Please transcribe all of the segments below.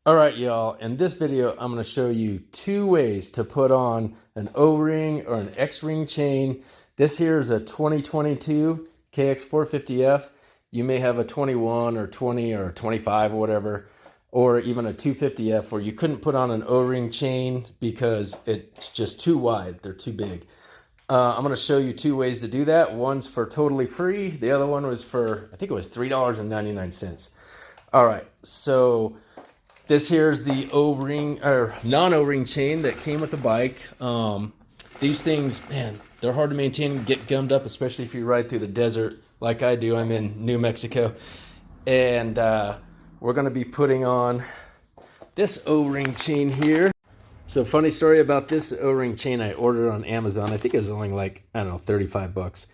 All right, y'all, in this video, I'm going to show you two ways to put on an O-ring or an X-ring chain. This here is a 2022 KX450F. You may have a 21 or 20 or 25 or whatever, or even a 250F where you couldn't put on an O-ring chain because it's just too wide. They're too big. I'm going to show you two ways to do that. One's for totally free. The other one was for, I think it was $3.99. All right, so this here is the O-ring or non-O-ring chain that came with the bike. These things, man, they're hard to maintain and get gummed up, especially if you ride through the desert like I do. I'm in New Mexico. And we're going to be putting on this O-ring chain here. So funny story about this O-ring chain I ordered on Amazon. I think it was only like, I don't know, 35 bucks.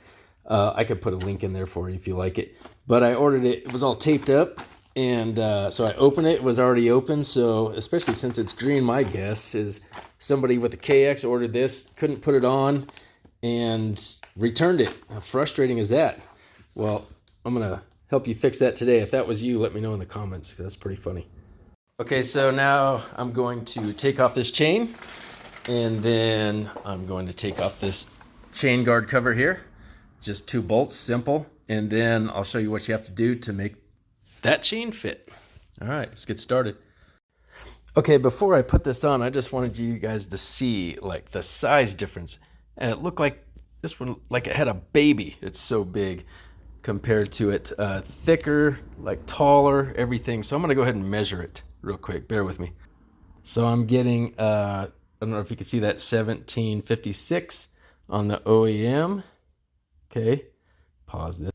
I could put a link in there for you if you like it. But I ordered it. It was all taped up. And so I opened it. It was already open. So especially since it's green, my guess is somebody with a KX ordered this, couldn't put it on, and returned it. How frustrating is that? Well, I'm going to help you fix that today. If that was you, let me know in the comments, because that's pretty funny. Okay, so now I'm going to take off this chain, and then I'm going to take off this chain guard cover here. Just 2 bolts, simple. And then I'll show you what you have to do to make that chain fit. All right, let's get started. Okay, before I put this on, I just wanted you guys to see like the size difference. And it looked like this one, like it had a baby. It's so big compared to it. Thicker, like taller, everything. So I'm gonna go ahead and measure it real quick. Bear with me. So I'm getting, I don't know if you can see that 1756 on the OEM. Okay, pause this.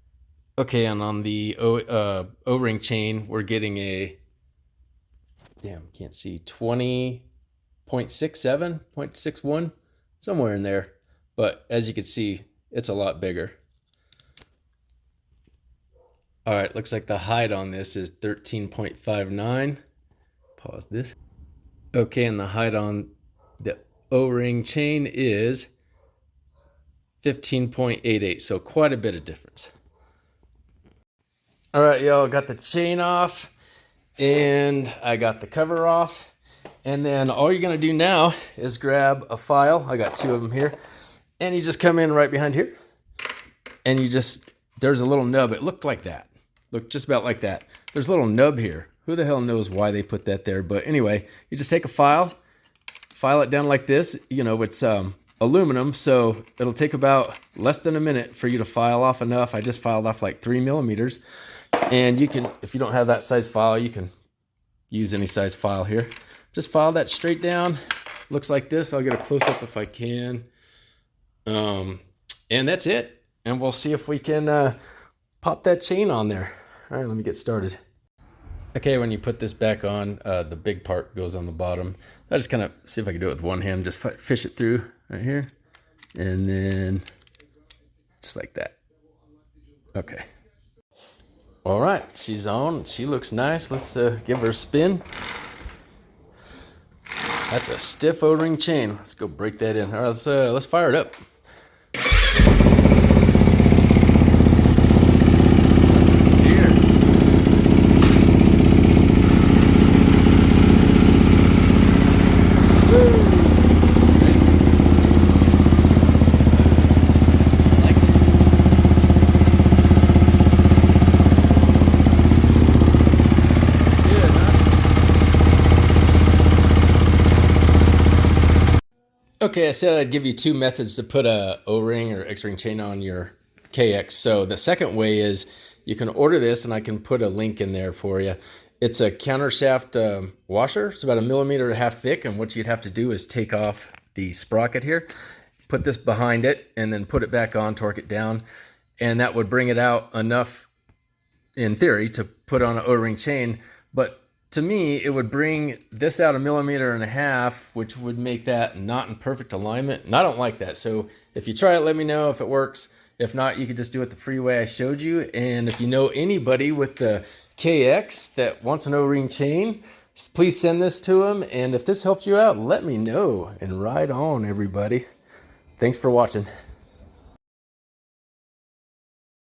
Okay, and on the O-ring chain, we're getting a, can't see, 20.67, 0.61, somewhere in there. But as you can see, it's a lot bigger. All right, looks like the height on this is 13.59. Pause this. Okay, and the height on the O-ring chain is 15.88, so quite a bit of difference. All right, y'all, got the chain off and I got the cover off. And then all you're gonna do now is grab a file. I got 2 of them here. And you just come in right behind here. And you just, there's a little nub. It looked like that. Looked just about like that. There's a little nub here. Who the hell knows why they put that there? But anyway, you just take a file it down like this. You know, it's aluminum, so it'll take about less than a minute for you to file off enough. I just filed off like 3 millimeters. And you can, if you don't have that size file, you can use any size file here. Just file that straight down. Looks like this. I'll get a close-up if I can. And that's it. And we'll see if we can pop that chain on there. All right, let me get started. Okay, when you put this back on, the big part goes on the bottom. I just kind of see if I can do it with one hand. Just fish it through right here. And then just like that. Okay. All right, she's on. She looks nice. Let's give her a spin. That's a stiff O-ring chain. Let's go break that in. All right, let's fire it up. Okay, I said I'd give you 2 methods to put a O-ring or X-ring chain on your KX. So the second way is you can order this, and I can put a link in there for you. It's a countershaft washer. It's about 1.5 millimeters thick, and what you'd have to do is take off the sprocket here, put this behind it, and then put it back on, torque it down, and that would bring it out enough, in theory, to put on an O-ring chain. But to me, it would bring this out 1.5 millimeters, which would make that not in perfect alignment. And I don't like that. So if you try it, let me know if it works. If not, you could just do it the free way I showed you. And if you know anybody with the KX that wants an O-ring chain, please send this to them. And if this helps you out, let me know. And ride on, everybody. Thanks for watching.